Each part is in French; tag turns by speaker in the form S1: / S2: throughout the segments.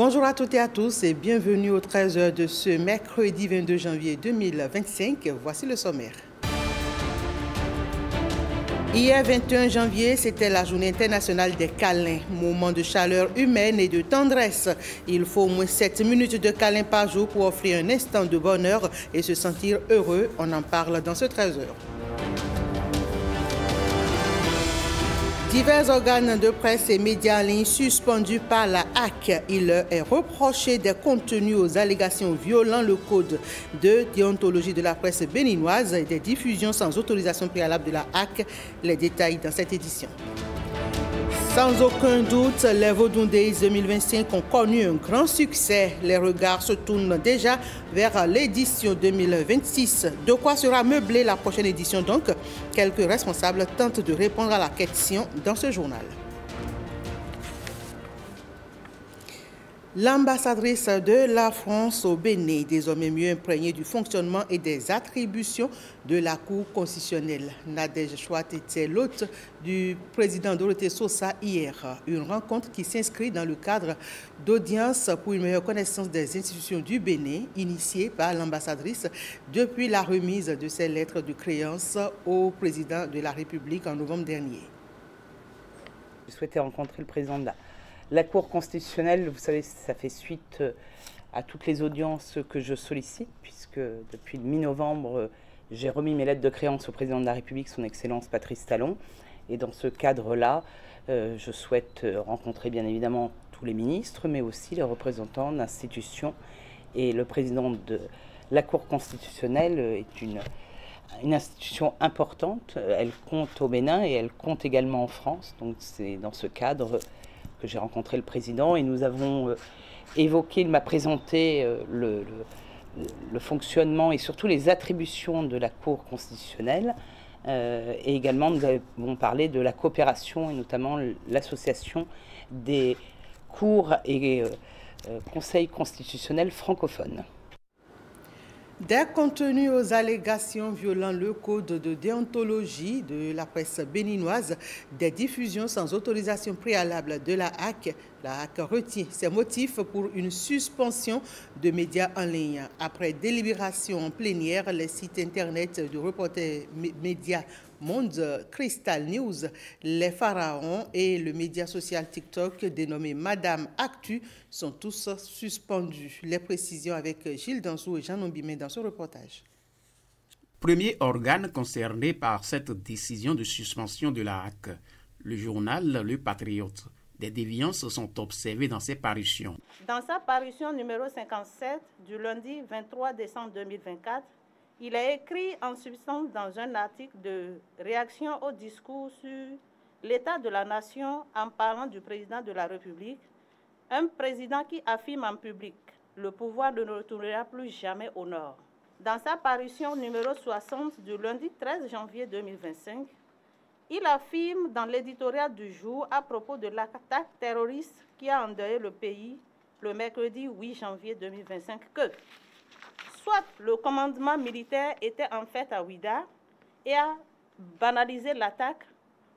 S1: Bonjour à toutes et à tous et bienvenue aux 13h de ce mercredi 22 janvier 2025. Voici le sommaire. Hier 21 janvier, c'était la journée internationale des câlins, moment de chaleur humaine et de tendresse. Il faut au moins 7 minutes de câlin par jour pour offrir un instant de bonheur et se sentir heureux. On en parle dans ce 13h. Divers organes de presse et médias en ligne suspendus par la HAC. Il leur est reproché des contenus aux allégations violant le code de déontologie de la presse béninoise et des diffusions sans autorisation préalable de la HAC. Les détails dans cette édition. Sans aucun doute, les Vodou Days 2025 ont connu un grand succès. Les regards se tournent déjà vers l'édition 2026. De quoi sera meublée la prochaine édition donc? Quelques responsables tentent de répondre à la question dans ce journal. L'ambassadrice de la France au Bénin, désormais mieux imprégnée du fonctionnement et des attributions de la Cour constitutionnelle. Nadège Chouat était l'hôte du président Dorothée Sosa hier. Une rencontre qui s'inscrit dans le cadre d'audience pour une meilleure connaissance des institutions du Bénin, initiée par l'ambassadrice depuis la remise de ses lettres de créance au président de la République en novembre dernier.
S2: Je souhaitais rencontrer le président de la Cour constitutionnelle. Vous savez, ça fait suite à toutes les audiences que je sollicite, puisque depuis le mi-novembre, j'ai remis mes lettres de créance au président de la République, son Excellence Patrice Talon. Et dans ce cadre-là, je souhaite rencontrer bien évidemment tous les ministres, mais aussi les représentants d'institutions. Et le président de la Cour constitutionnelle est une institution importante. Elle compte au Bénin et elle compte également en France. Donc c'est dans ce cadre que j'ai rencontré le président et nous avons évoqué, il m'a présenté le fonctionnement et surtout les attributions de la Cour constitutionnelle. Et également, nous avons parlé de la coopération et notamment l'association des cours et conseils constitutionnels francophones.
S1: Des contenus aux allégations violant le code de déontologie de la presse béninoise, des diffusions sans autorisation préalable de la HAC. La HAC retient ses motifs pour une suspension de médias en ligne. Après délibération en plénière, les sites internet de Reporter Média Monde, Crystal News, les Pharaons et le média social TikTok dénommé Madame Actu sont tous suspendus. Les précisions avec Gilles Danzou et Jean Nombimé dans ce reportage.
S3: Premier organe concerné par cette décision de suspension de la HAC, le journal Le Patriote. Des déviances sont observées dans ses parutions.
S4: Dans sa parution numéro 57 du lundi 23 décembre 2024, il est écrit en substance dans un article de réaction au discours sur l'état de la nation en parlant du président de la République, un président qui affirme en public « Le pouvoir ne retournera plus jamais au Nord ». Dans sa parution numéro 60 du lundi 13 janvier 2025, il affirme dans l'éditorial du jour à propos de l'attaque terroriste qui a endeuillé le pays le mercredi 8 janvier 2025 que soit le commandement militaire était en fait à Ouidah et a banalisé l'attaque,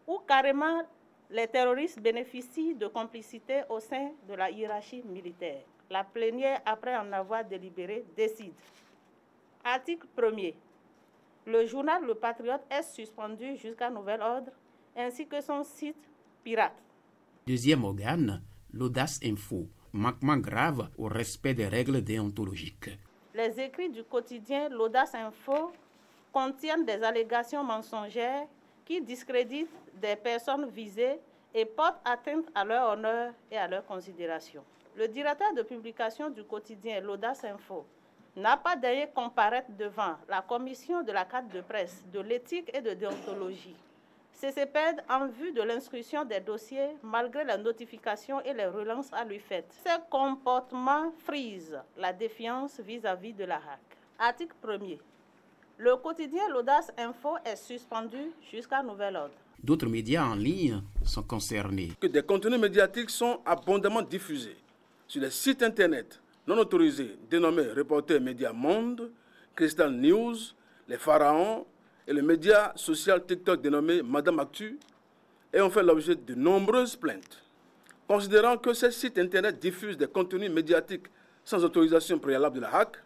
S4: ou carrément les terroristes bénéficient de complicité au sein de la hiérarchie militaire. La plénière, après en avoir délibéré, décide. Article 1er. Le journal Le Patriote est suspendu jusqu'à nouvel ordre, ainsi que son site pirate.
S3: Deuxième organe, l'Audace Info. Manquement grave au respect des règles déontologiques.
S4: Les écrits du quotidien L'Audace Info contiennent des allégations mensongères qui discréditent des personnes visées et portent atteinte à leur honneur et à leur considération. Le directeur de publication du quotidien L'Audace Info n'a pas d'ailleurs comparaître devant la commission de la carte de presse, de l'éthique et de déontologie, CCPED, en vue de l'instruction des dossiers malgré les notifications et les relances à lui faites. Ces comportements frisent la défiance vis-à-vis de la HAC. Article 1er. Le quotidien L'Audace Info est suspendu jusqu'à nouvel ordre.
S3: D'autres médias en ligne sont concernés.
S5: Que des contenus médiatiques sont abondamment diffusés sur les sites internet non autorisés dénommés Reporter Média Monde, Crystal News, les Pharaons et le média social TikTok dénommé Madame Actu et ont fait l'objet de nombreuses plaintes. considérant que ces sites Internet diffusent des contenus médiatiques sans autorisation préalable de la HAC,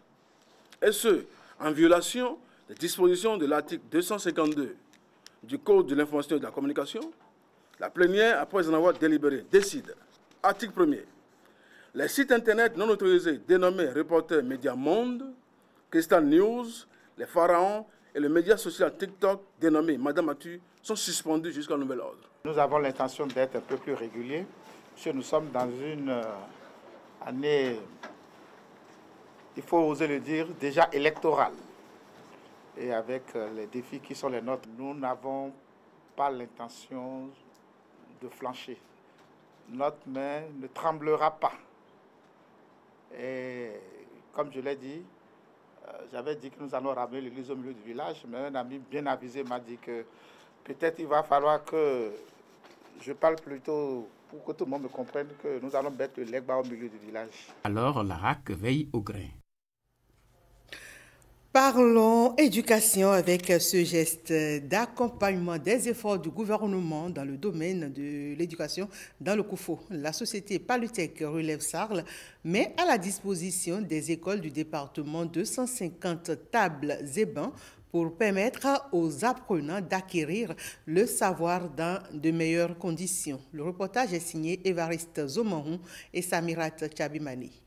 S5: et ce, en violation des dispositions de l'article 252 du Code de l'information et de la communication, la plénière, après en avoir délibéré, décide, article 1er, les sites Internet non autorisés dénommés Reporter Média Monde, Crystal News, les Pharaons et le média social TikTok dénommé Madame Atu sont suspendus jusqu'à nouvel ordre.
S6: Nous avons l'intention d'être un peu plus réguliers, parce que nous sommes dans une année, il faut oser le dire, déjà électorale. Et avec les défis qui sont les nôtres, nous n'avons pas l'intention de flancher. Notre main ne tremblera pas. Et comme je l'ai dit, j'avais dit que nous allons ramener l'église au milieu du village, mais un ami bien avisé m'a dit que peut-être il va falloir que je parle plutôt pour que tout le monde me comprenne que nous allons mettre le legba au milieu du village.
S3: Alors la HAC veille au grain.
S1: Parlons éducation avec ce geste d'accompagnement des efforts du gouvernement dans le domaine de l'éducation dans le Koufo. La société Palutech relève Sarl met à la disposition des écoles du département 250 tables et bancs pour permettre aux apprenants d'acquérir le savoir dans de meilleures conditions. Le reportage est signé Évariste Zomanhou et Samirat Tchabimani.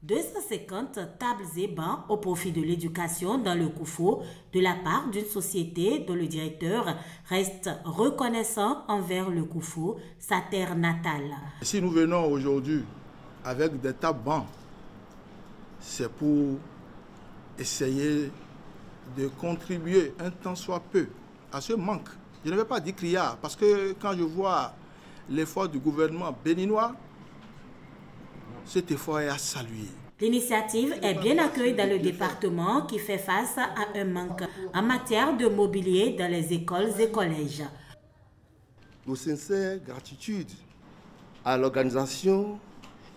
S7: 250 tables et bancs au profit de l'éducation dans le Koufo de la part d'une société dont le directeur reste reconnaissant envers le Koufo, sa terre natale.
S8: Si nous venons aujourd'hui avec des tables bancs, c'est pour essayer de contribuer un tant soit peu à ce manque. Je ne vais pas dire criard, parce que quand je vois l'effort du gouvernement béninois, cet effort est à saluer.
S7: L'initiative est bien accueillie dans le département qui fait face à un manque en matière de mobilier dans les écoles et collèges.
S9: Nos sincères gratitudes à l'organisation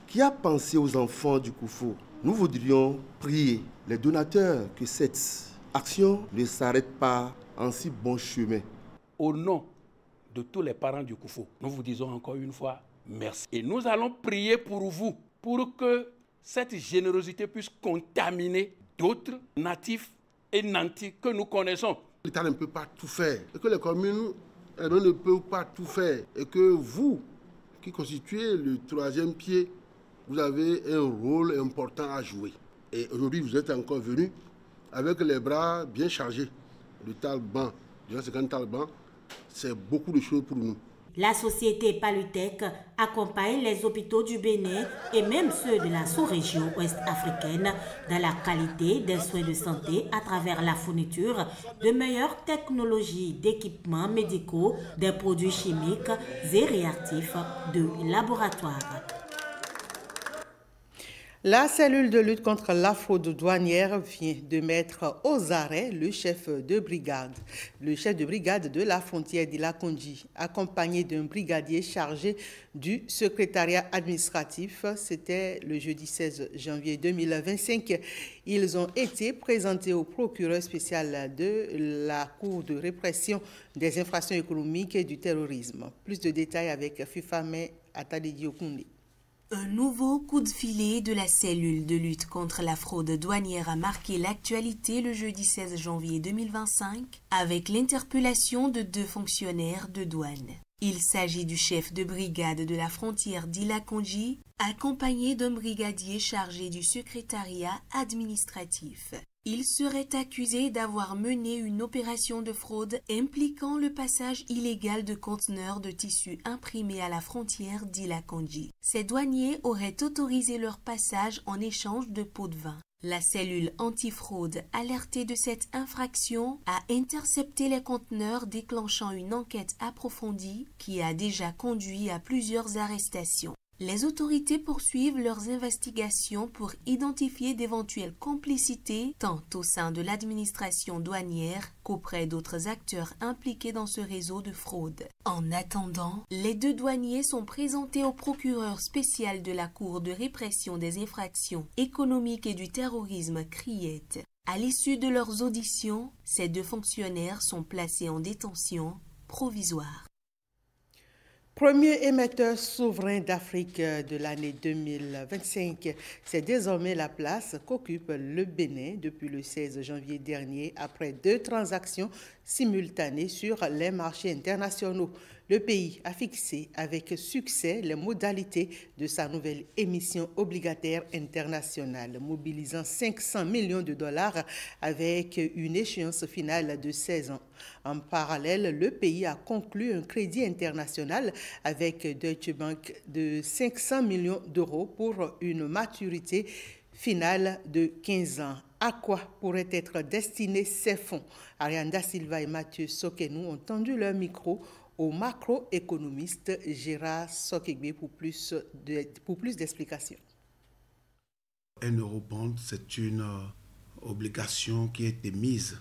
S9: qui a pensé aux enfants du Koufo. Nous voudrions prier les donateurs que cette action ne s'arrête pas en si bon chemin.
S10: Au nom de tous les parents du Koufo, nous vous disons encore une fois merci. Et nous allons prier pour vous, pour que cette générosité puisse contaminer d'autres natifs et nantis que nous connaissons.
S8: L'État ne peut pas tout faire, et que les communes ne peuvent pas tout faire, et que vous, qui constituez le troisième pied, vous avez un rôle important à jouer. Et aujourd'hui, vous êtes encore venus avec les bras bien chargés. Le Talban, durant ce Talban, c'est beaucoup de choses pour nous.
S7: La société Palutech accompagne les hôpitaux du Bénin et même ceux de la sous-région ouest africaine dans la qualité des soins de santé à travers la fourniture de meilleures technologies d'équipements médicaux, des produits chimiques et réactifs de laboratoire.
S1: La cellule de lutte contre la fraude douanière vient de mettre aux arrêts le chef de brigade. Le chef de brigade de la frontière d'Ila-Kondji, accompagné d'un brigadier chargé du secrétariat administratif, c'était le jeudi 16 janvier 2025. Ils ont été présentés au procureur spécial de la Cour de répression des infractions économiques et du terrorisme. Plus de détails avec Fifame Atadidiokoundé.
S11: Un nouveau coup de filet de la cellule de lutte contre la fraude douanière a marqué l'actualité le jeudi 16 janvier 2025 avec l'interpellation de 2 fonctionnaires de douane. Il s'agit du chef de brigade de la frontière d'Ila-Kondji, accompagné d'un brigadier chargé du secrétariat administratif. Il serait accusé d'avoir mené une opération de fraude impliquant le passage illégal de conteneurs de tissus imprimés à la frontière d'Ila-Kondji. Ces douaniers auraient autorisé leur passage en échange de pots de vin. La cellule antifraude, alertée de cette infraction, a intercepté les conteneurs, déclenchant une enquête approfondie qui a déjà conduit à plusieurs arrestations. Les autorités poursuivent leurs investigations pour identifier d'éventuelles complicités tant au sein de l'administration douanière qu'auprès d'autres acteurs impliqués dans ce réseau de fraude. En attendant, les 2 douaniers sont présentés au procureur spécial de la Cour de répression des infractions économiques et du terrorisme CRIET. À l'issue de leurs auditions, ces 2 fonctionnaires sont placés en détention provisoire.
S1: Premier émetteur souverain d'Afrique de l'année 2025, c'est désormais la place qu'occupe le Bénin depuis le 16 janvier dernier après 2 transactions simultanées sur les marchés internationaux. Le pays a fixé avec succès les modalités de sa nouvelle émission obligataire internationale, mobilisant 500 millions de dollars avec une échéance finale de 16 ans. En parallèle, le pays a conclu un crédit international avec Deutsche Bank de 500 millions d'euros pour une maturité finale de 15 ans. À quoi pourraient être destinés ces fonds? Ariane Da Silva et Mathieu Sokenou ont tendu leur micro au macroéconomiste Gérard Sokegbe pour plus d'explications.
S12: Un eurobond, c'est une obligation qui a été mise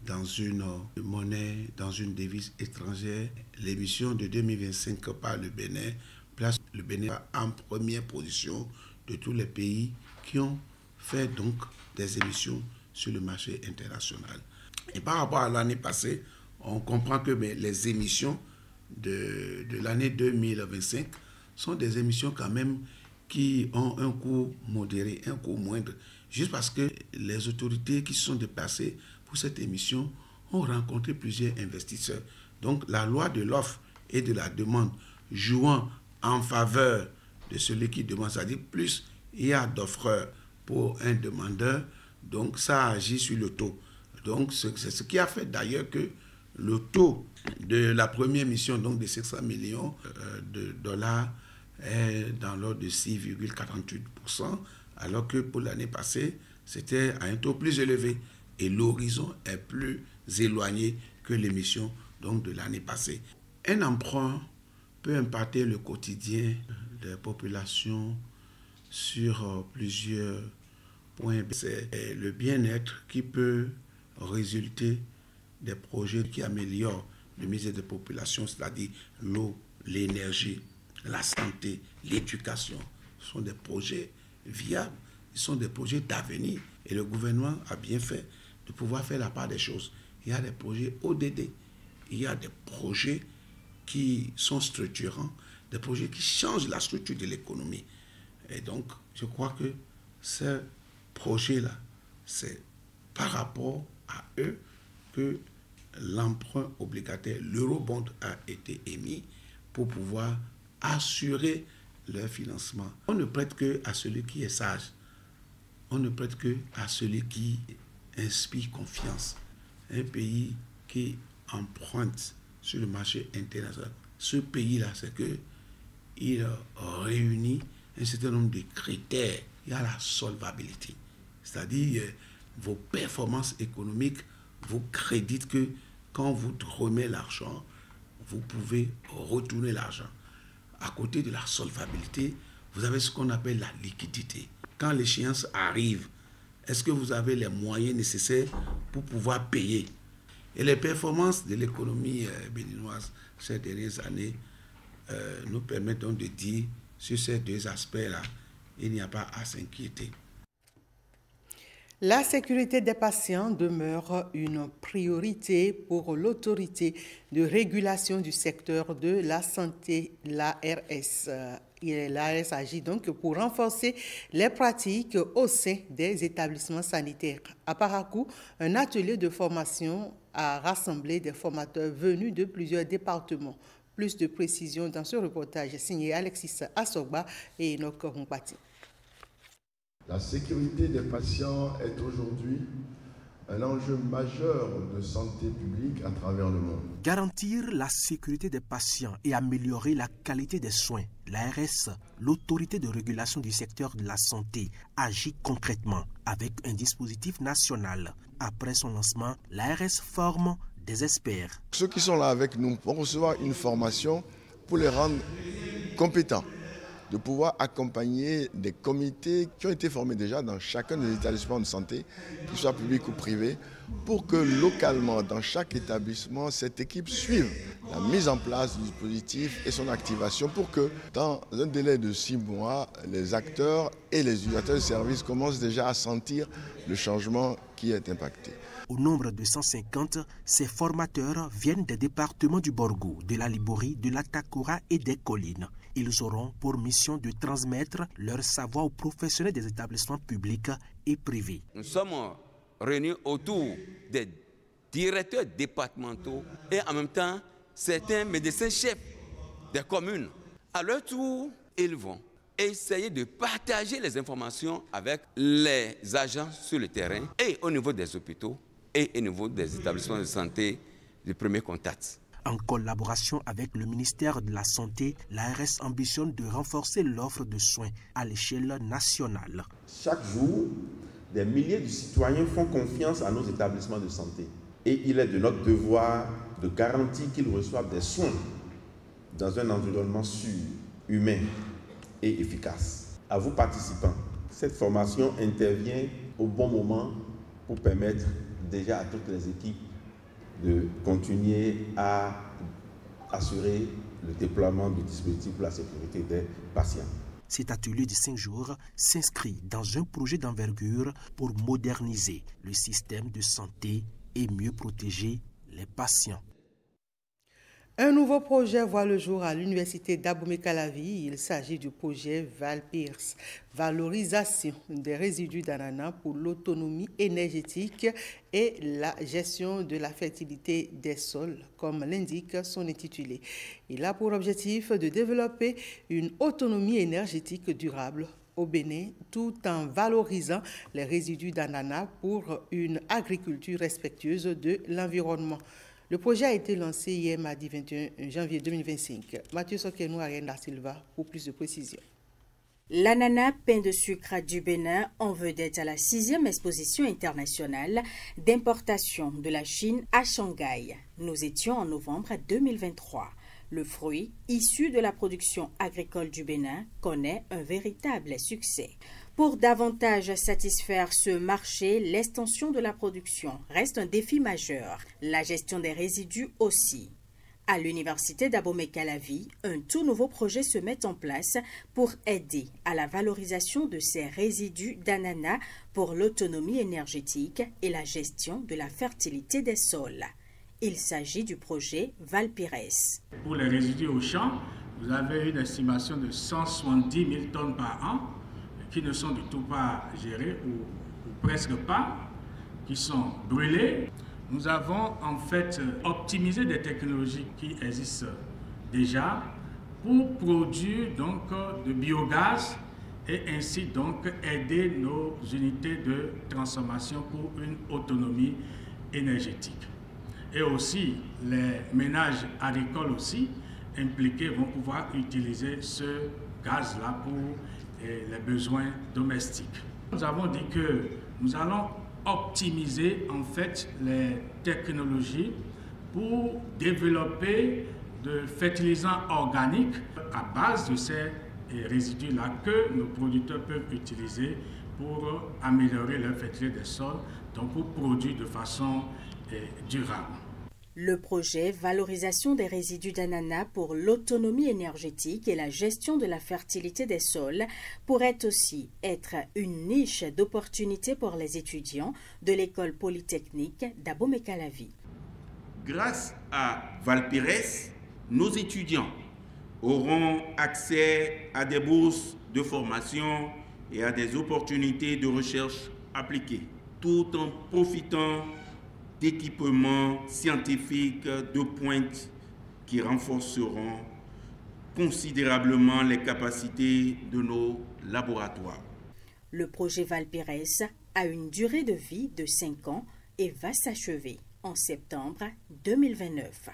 S12: dans une monnaie, dans une devise étrangère. L'émission de 2025 par le Bénin place le Bénin en première position de tous les pays qui ont fait donc des émissions sur le marché international. Et par rapport à l'année passée, on comprend que les émissions de l'année 2025 sont des émissions quand même qui ont un coût modéré, un coût moindre, juste parce que les autorités qui se sont déplacées pour cette émission ont rencontré plusieurs investisseurs. Donc la loi de l'offre et de la demande jouant en faveur de celui qui demande, c'est-à-dire plus il y a d'offreurs pour un demandeur, donc ça agit sur le taux. Donc c'est ce qui a fait d'ailleurs que le taux de la première mission, donc de 500 millions de dollars, est dans l'ordre de 6,48%, alors que pour l'année passée, c'était à un taux plus élevé. Et l'horizon est plus éloigné que l'émission donc de l'année passée. Un emprunt peut impacter le quotidien des populations sur plusieurs points. C'est le bien-être qui peut résulter des projets qui améliorent le misère des populations, c'est-à-dire l'eau, l'énergie, la santé, l'éducation. Ce sont des projets viables, ce sont des projets d'avenir. Et le gouvernement a bien fait de pouvoir faire la part des choses. Il y a des projets ODD, il y a des projets qui sont structurants, des projets qui changent la structure de l'économie. Et donc, je crois que ces projets-là, c'est par rapport à eux que l'emprunt obligataire, l'eurobond a été émis pour pouvoir assurer leur financement. On ne prête que à celui qui est sage. On ne prête que à celui qui inspire confiance. Un pays qui emprunte sur le marché international, ce pays-là, c'est qu'il réunit un certain nombre de critères. Il y a la solvabilité, c'est-à-dire vos performances économiques vous créditent que quand vous remettez l'argent, vous pouvez retourner l'argent. À côté de la solvabilité, vous avez ce qu'on appelle la liquidité. Quand l'échéance arrive, est-ce que vous avez les moyens nécessaires pour pouvoir payer? Et les performances de l'économie béninoise ces dernières années nous permettent donc de dire sur ces deux aspects-là, il n'y a pas à s'inquiéter.
S1: La sécurité des patients demeure une priorité pour l'autorité de régulation du secteur de la santé, l'ARS. L'ARS agit donc pour renforcer les pratiques au sein des établissements sanitaires. À Parakou, un atelier de formation a rassemblé des formateurs venus de plusieurs départements. Plus de précisions dans ce reportage signé Alexis Asogba et Enoch Rumpati.
S13: La sécurité des patients est aujourd'hui un enjeu majeur de santé publique à travers le monde.
S14: Garantir la sécurité des patients et améliorer la qualité des soins. L'ARS, l'autorité de régulation du secteur de la santé, agit concrètement avec un dispositif national. Après son lancement, l'ARS forme des experts.
S13: Ceux qui sont là avec nous vont recevoir une formation pour les rendre compétents, de pouvoir accompagner des comités qui ont été formés déjà dans chacun des établissements de santé, qu'ils soient publics ou privés, pour que localement, dans chaque établissement, cette équipe suive la mise en place du dispositif et son activation pour que, dans un délai de 6 mois, les acteurs et les utilisateurs de services commencent déjà à sentir le changement qui qui est impacté.
S14: Au nombre de 150, ces formateurs viennent des départements du Borgou, de la Liborie, de la Takora et des collines. Ils auront pour mission de transmettre leur savoir aux professionnels des établissements publics et privés.
S15: Nous sommes réunis autour des directeurs départementaux et en même temps certains médecins-chefs des communes. À leur tour, ils vont essayer de partager les informations avec les agents sur le terrain et au niveau des hôpitaux et au niveau des établissements de santé de premier contact.
S14: En collaboration avec le ministère de la Santé, l'ARS ambitionne de renforcer l'offre de soins à l'échelle nationale.
S16: Chaque jour, des milliers de citoyens font confiance à nos établissements de santé. Et il est de notre devoir de garantir qu'ils reçoivent des soins dans un environnement sûr, humain et efficace. À vous participants, cette formation intervient au bon moment pour permettre déjà à toutes les équipes de continuer à assurer le déploiement du dispositif pour la sécurité des patients.
S14: Cet atelier de 5 jours s'inscrit dans un projet d'envergure pour moderniser le système de santé et mieux protéger les patients.
S1: Un nouveau projet voit le jour à l'université d'Abomey-Calavi. Il s'agit du projet Valpires, valorisation des résidus d'ananas pour l'autonomie énergétique et la gestion de la fertilité des sols, comme l'indique son intitulé. Il a pour objectif de développer une autonomie énergétique durable au Bénin, tout en valorisant les résidus d'ananas pour une agriculture respectueuse de l'environnement. Le projet a été lancé hier mardi 21 janvier 2025. Mathieu Sokenou, Ariane Da Silva, pour plus de précisions.
S17: L'ananas pain de sucre du Bénin en vedette à la 6e exposition internationale d'importation de la Chine à Shanghai. Nous étions en novembre 2023. Le fruit, issu de la production agricole du Bénin, connaît un véritable succès. Pour davantage satisfaire ce marché, l'extension de la production reste un défi majeur. La gestion des résidus aussi. À l'université d'Abomey-Calavi, un tout nouveau projet se met en place pour aider à la valorisation de ces résidus d'ananas pour l'autonomie énergétique et la gestion de la fertilité des sols. Il s'agit du projet Valpires.
S18: Pour les résidus au champ, vous avez une estimation de 170 000 tonnes par an qui ne sont du tout pas gérées ou presque pas, qui sont brûlées. Nous avons en fait optimisé des technologies qui existent déjà pour produire donc de biogaz et ainsi donc aider nos unités de transformation pour une autonomie énergétique. Et aussi les ménages agricoles aussi impliqués vont pouvoir utiliser ce gaz-là pour les besoins domestiques. Nous avons dit que nous allons optimiser en fait les technologies pour développer de fertilisants organiques à base de ces résidus-là que nos producteurs peuvent utiliser pour améliorer leur fertilité des sols, donc pour produire de façon durable.
S17: Le projet Valorisation des résidus d'ananas pour l'autonomie énergétique et la gestion de la fertilité des sols pourrait aussi être une niche d'opportunités pour les étudiants de l'école polytechnique d'Abomey-Calavi.
S19: Grâce à Valpires, nos étudiants auront accès à des bourses de formation et à des opportunités de recherche appliquées, tout en profitant d'équipements scientifiques de pointe qui renforceront considérablement les capacités de nos laboratoires.
S17: Le projet Valpires a une durée de vie de 5 ans et va s'achever en septembre 2029.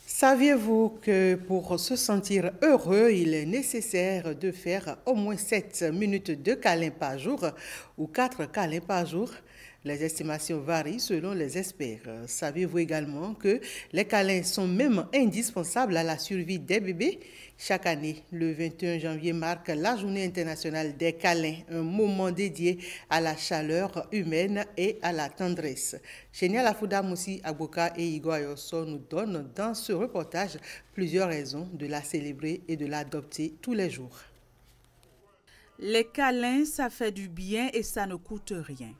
S1: Saviez-vous que pour se sentir heureux, il est nécessaire de faire au moins 7 minutes de câlins par jour ou 4 câlins par jour? Les estimations varient selon les experts. Savez-vous également que les câlins sont même indispensables à la survie des bébés? Chaque année, le 21 janvier marque la Journée internationale des câlins, un moment dédié à la chaleur humaine et à la tendresse. Chenia Lafouda Moussi Agboka et Igor Ayosso nous donnent dans ce reportage plusieurs raisons de la célébrer et de l'adopter tous les jours.
S20: Les câlins, ça fait du bien et ça ne coûte rien.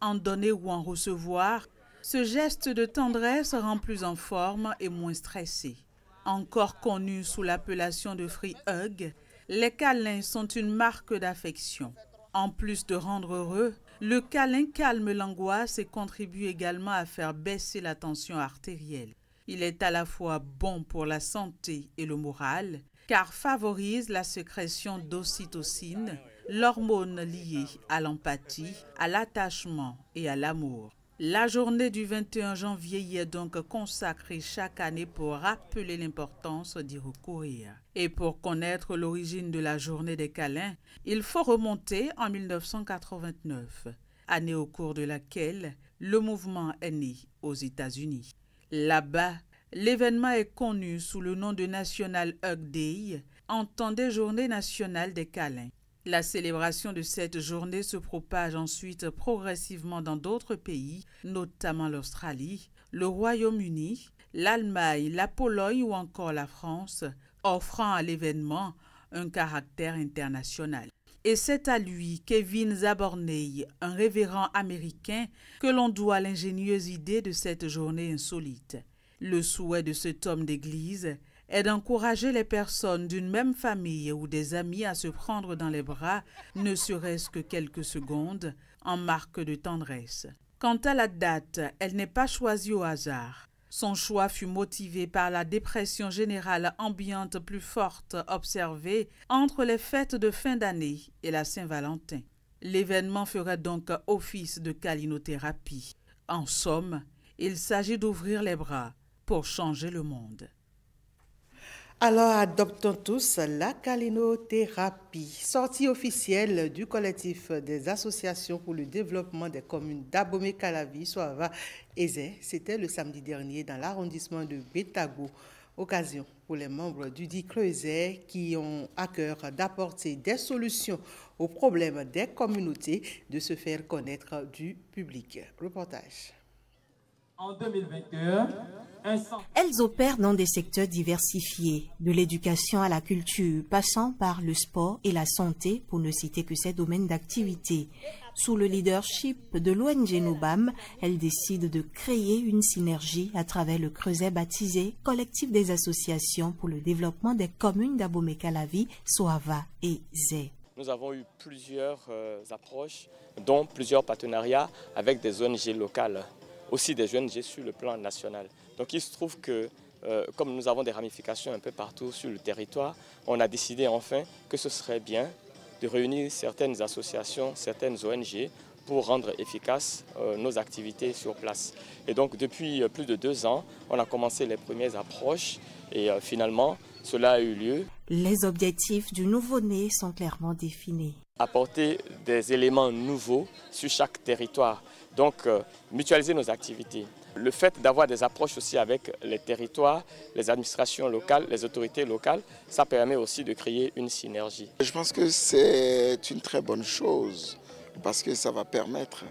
S20: En donner ou en recevoir, ce geste de tendresse rend plus en forme et moins stressé. Encore connus sous l'appellation de free hug, les câlins sont une marque d'affection. En plus de rendre heureux, le câlin calme l'angoisse et contribue également à faire baisser la tension artérielle. Il est à la fois bon pour la santé et le moral, car favorise la sécrétion d'ocytocine, l'hormone liée à l'empathie, à l'attachement et à l'amour. La journée du 21 janvier y est donc consacrée chaque année pour rappeler l'importance d'y recourir. Et pour connaître l'origine de la journée des câlins, il faut remonter en 1989, année au cours de laquelle le mouvement est né aux États-Unis. Là-bas, l'événement est connu sous le nom de National Hug Day, entendez Journée nationale des câlins. La célébration de cette journée se propage ensuite progressivement dans d'autres pays, notamment l'Australie, le Royaume-Uni, l'Allemagne, la Pologne ou encore la France, offrant à l'événement un caractère international. Et c'est à lui, Kevin Zaborney, un révérend américain, que l'on doit l'ingénieuse idée de cette journée insolite. Le souhait de cet homme d'église est d'encourager les personnes d'une même famille ou des amis à se prendre dans les bras, ne serait-ce que quelques secondes, en marque de tendresse. Quant à la date, elle n'est pas choisie au hasard. Son choix fut motivé par la dépression générale ambiante plus forte observée entre les fêtes de fin d'année et la Saint-Valentin. L'événement ferait donc office de câlinothérapie. En somme, il s'agit d'ouvrir les bras pour changer le monde.
S1: Alors adoptons tous la câlinothérapie. Sortie officielle du collectif des associations pour le développement des communes d'Abomey-Calavi, Soava et Zé. C'était le samedi dernier dans l'arrondissement de Betago. Occasion pour les membres du dit Creuset qui ont à cœur d'apporter des solutions aux problèmes des communautés de se faire connaître du public. Reportage.
S21: En 2021,
S22: elles opèrent dans des secteurs diversifiés, de l'éducation à la culture, passant par le sport et la santé, pour ne citer que ces domaines d'activité. Sous le leadership de l'ONG Nobam, elles décident de créer une synergie à travers le Creuset baptisé Collectif des associations pour le développement des communes d'Abomey-Calavi, Soava et Zé.
S23: Nous avons eu plusieurs approches, dont plusieurs partenariats avec des ONG locales, aussi des ONG sur le plan national. Donc il se trouve que, comme nous avons des ramifications un peu partout sur le territoire, on a décidé enfin que ce serait bien de réunir certaines associations, certaines ONG pour rendre efficaces nos activités sur place. Et donc depuis plus de 2 ans, on a commencé les premières approches et finalement cela a eu lieu.
S22: Les objectifs du nouveau-né sont clairement définis.
S23: Apporter des éléments nouveaux sur chaque territoire, donc mutualiser nos activités. Le fait d'avoir des approches aussi avec les territoires, les administrations locales, les autorités locales, ça permet aussi de créer une synergie.
S24: Je pense que c'est une très bonne chose parce que ça va permettre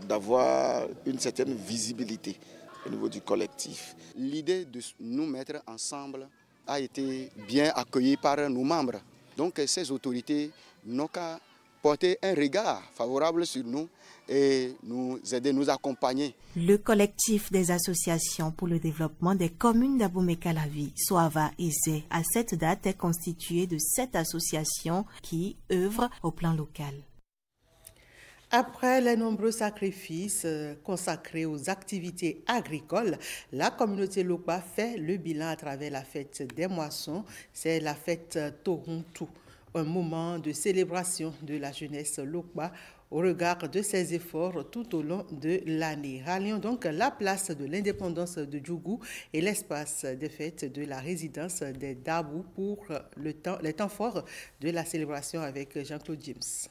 S24: d'avoir une certaine visibilité au niveau du collectif.
S25: L'idée de nous mettre ensemble a été bien accueillie par nos membres. Donc ces autorités n'ont qu'à porter un regard favorable sur nous et nous aider, nous accompagner.
S22: Le collectif des associations pour le développement des communes d'Abomey-Calavi, Soava et Zé, à cette date, est constitué de 7 associations qui œuvrent au plan local.
S1: Après les nombreux sacrifices consacrés aux activités agricoles, la communauté Lokpa fait le bilan à travers la fête des moissons. C'est la fête Toronto, un moment de célébration de la jeunesse Lokpa au regard de ses efforts tout au long de l'année. Rallions donc la place de l'indépendance de Djougou et l'espace des fêtes de la résidence des Dabou pour les temps forts de la célébration avec Jean-Claude James.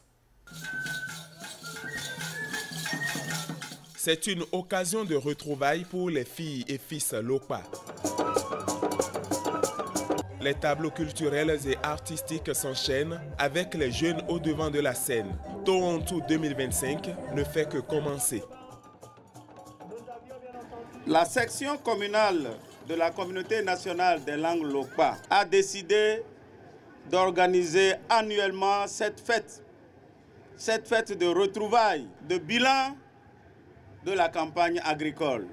S26: C'est une occasion de retrouvailles pour les filles et fils Lokpa. Les tableaux culturels et artistiques s'enchaînent avec les jeunes au devant de la scène. Toronto 2025 ne fait que commencer.
S27: La section communale de la communauté nationale des langues Lokpa a décidé d'organiser annuellement cette fête cette fête de retrouvailles, de bilan de la campagne agricole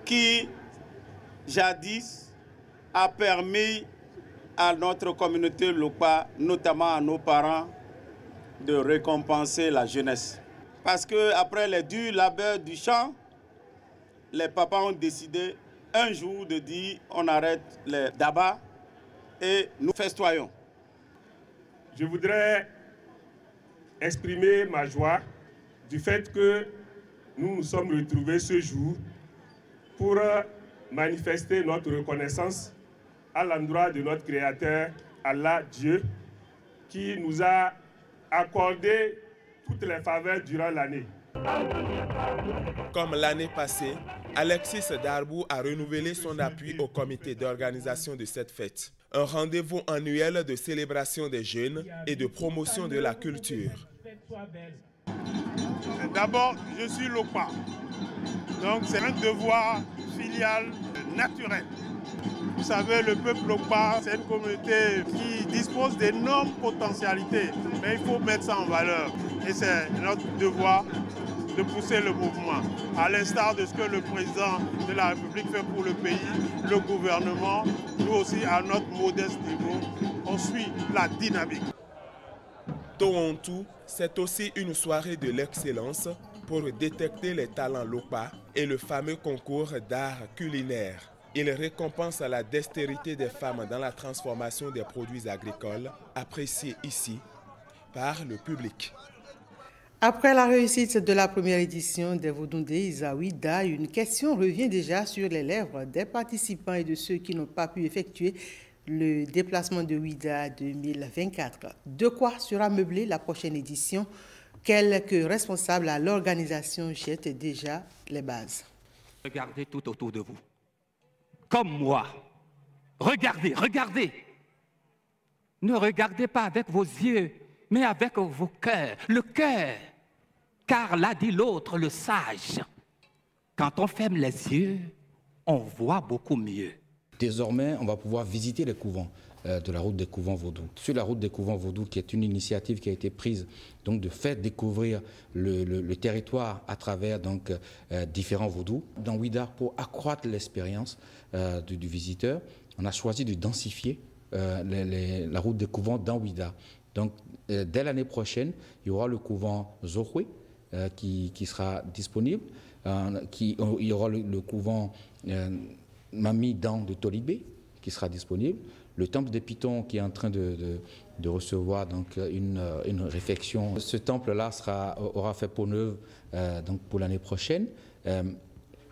S27: qui, jadis, a permis à notre communauté locale, notamment à nos parents, de récompenser la jeunesse. Parce qu'après les durs labeurs du champ, les papas ont décidé un jour de dire on arrête les dabas et nous festoyons.
S2: Je voudrais exprimer ma joie du fait que nous nous sommes retrouvés ce jour pour manifester notre reconnaissance à l'endroit de notre Créateur, Allah, Dieu, qui nous a accordé toutes les faveurs durant l'année.
S26: Comme l'année passée, Alexis Darbou a renouvelé son appui au comité d'organisation de cette fête. Un rendez-vous annuel de célébration des jeunes et de promotion de la culture.
S3: D'abord, je suis Lokpa. Donc c'est un devoir filial naturel. Vous savez, le peuple Lokpa, c'est une communauté qui dispose d'énormes potentialités, mais il faut mettre ça en valeur. Et c'est notre devoir de pousser le mouvement, à l'instar de ce que le président de la République fait pour le pays, le gouvernement, nous aussi à notre modeste niveau, on suit la dynamique.
S26: Toronto, c'est aussi une soirée de l'excellence pour détecter les talents Lokpa et le fameux concours d'art culinaire. Il récompense la dextérité des femmes dans la transformation des produits agricoles, appréciés ici par le public.
S1: Après la réussite de la première édition des Vodou Days à Ouida, une question revient déjà sur les lèvres des participants et de ceux qui n'ont pas pu effectuer le déplacement de Ouida 2024. De quoi sera meublée la prochaine édition? Quelques responsables à l'organisation jettent déjà les bases.
S4: Regardez tout autour de vous. Comme moi. Regardez, regardez. Ne regardez pas avec vos yeux, mais avec vos cœurs, le cœur. Car l'a dit l'autre, le sage. Quand on ferme les yeux, on voit beaucoup mieux.
S5: Désormais, on va pouvoir visiter les couvents de la route des couvents vaudou. Sur la route des couvents vaudou, qui est une initiative qui a été prise donc, de faire découvrir le territoire à travers donc, différents vaudous. Dans Ouida, pour accroître l'expérience du visiteur, on a choisi de densifier la route des couvents dans Ouida. Donc, dès l'année prochaine, il y aura le couvent Zohwe qui sera disponible. Il y aura le couvent Mami Dan de Tolibé qui sera disponible. Le temple des Pitons qui est en train de recevoir donc, une réfection. Ce temple-là aura fait peau neuve donc pour l'année prochaine.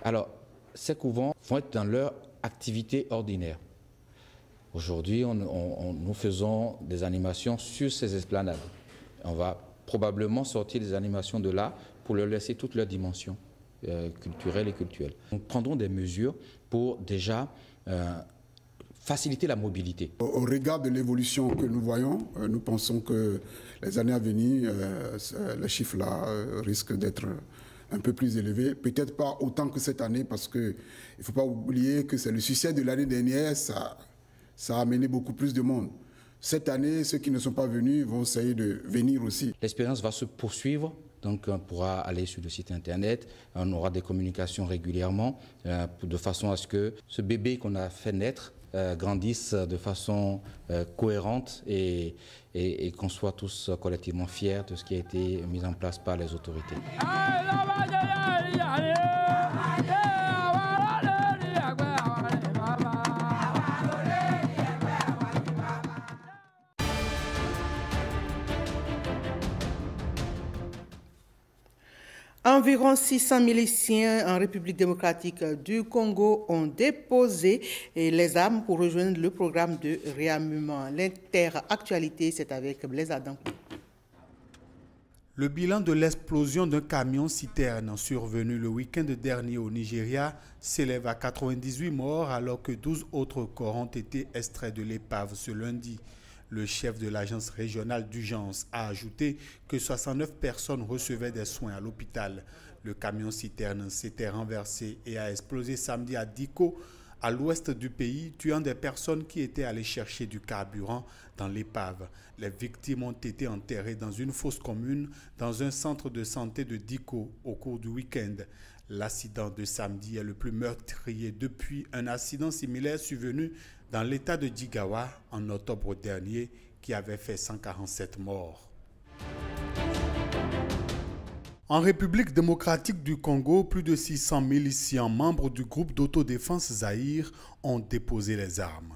S5: Alors, ces couvents vont être dans leur activité ordinaire. Aujourd'hui, nous faisons des animations sur ces esplanades. On va probablement sortir des animations de là pour leur laisser toutes leurs dimensions culturelles et cultuelles. Nous prendrons des mesures pour déjà faciliter la mobilité.
S6: Au regard de l'évolution que nous voyons, nous pensons que les années à venir, les chiffres là risquent d'être un peu plus élevés. Peut-être pas autant que cette année, parce qu'il ne faut pas oublier que c'est le succès de l'année dernière, ça a amené beaucoup plus de monde. Cette année, ceux qui ne sont pas venus vont essayer de venir aussi.
S5: L'expérience va se poursuivre. Donc on pourra aller sur le site internet, on aura des communications régulièrement de façon à ce que ce bébé qu'on a fait naître grandisse de façon cohérente et qu'on soit tous collectivement fiers de ce qui a été mis en place par les autorités.
S1: Environ 600 miliciens en République démocratique du Congo ont déposé les armes pour rejoindre le programme de réarmement. L'interactualité, c'est avec Blaise Adankou.
S9: Le bilan de l'explosion d'un camion-citerne survenu le week-end dernier au Nigeria s'élève à 98 morts alors que 12 autres corps ont été extraits de l'épave ce lundi. Le chef de l'agence régionale d'urgence a ajouté que 69 personnes recevaient des soins à l'hôpital. Le camion-citerne s'était renversé et a explosé samedi à Diko à l'ouest du pays, tuant des personnes qui étaient allées chercher du carburant dans l'épave. Les victimes ont été enterrées dans une fosse commune dans un centre de santé de Diko au cours du week-end. L'accident de samedi est le plus meurtrier depuis un accident similaire survenu dans l'état de Jigawa en octobre dernier qui avait fait 147 morts. En République démocratique du Congo, plus de 600 miliciens membres du groupe d'autodéfense Zaïre ont déposé les armes.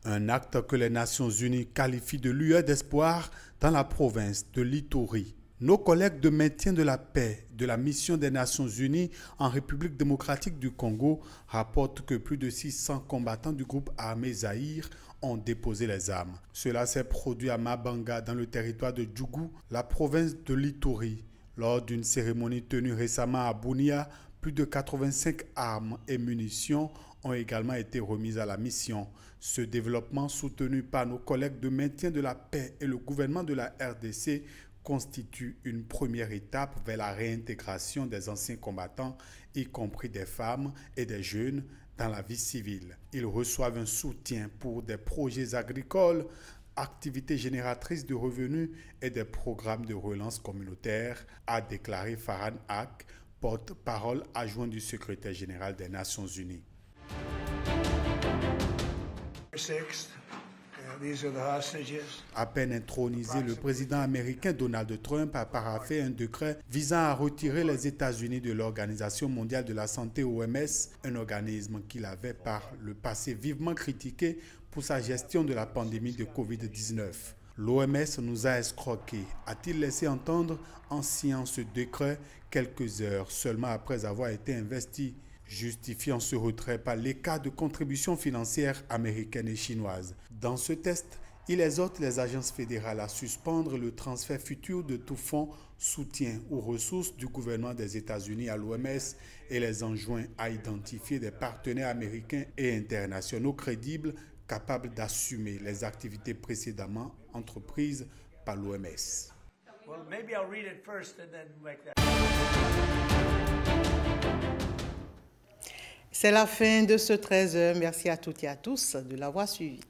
S9: Un acte que les Nations Unies qualifient de lueur d'espoir dans la province de l'Ituri. Nos collègues de maintien de la paix de la mission des Nations Unies en République démocratique du Congo rapportent que plus de 600 combattants du groupe armé Zaïre ont déposé les armes. Cela s'est produit à Mabanga, dans le territoire de Djougou, la province de l'Ituri. Lors d'une cérémonie tenue récemment à Bunia, plus de 85 armes et munitions ont également été remises à la mission. Ce développement, soutenu par nos collègues de maintien de la paix et le gouvernement de la RDC, constitue une première étape vers la réintégration des anciens combattants, y compris des femmes et des jeunes, dans la vie civile. Ils reçoivent un soutien pour des projets agricoles, activités génératrices de revenus et des programmes de relance communautaire, a déclaré Farhan Haq, porte-parole adjoint du secrétaire général des Nations Unies. À peine intronisé, le président américain Donald Trump a paraphé un décret visant à retirer les États-Unis de l'Organisation mondiale de la santé OMS, un organisme qu'il avait par le passé vivement critiqué pour sa gestion de la pandémie de Covid-19. L'OMS nous a escroqués, a-t-il laissé entendre en signant ce décret quelques heures seulement après avoir été investi, justifiant ce retrait par l'écart de contributions financières américaines et chinoises. Dans ce test, il exhorte les agences fédérales à suspendre le transfert futur de tout fonds, soutien ou ressources du gouvernement des États-Unis à l'OMS et les enjoint à identifier des partenaires américains et internationaux crédibles capables d'assumer les activités précédemment entreprises par l'OMS.
S1: C'est la fin de ce 13h. Merci à toutes et à tous de l'avoir suivi.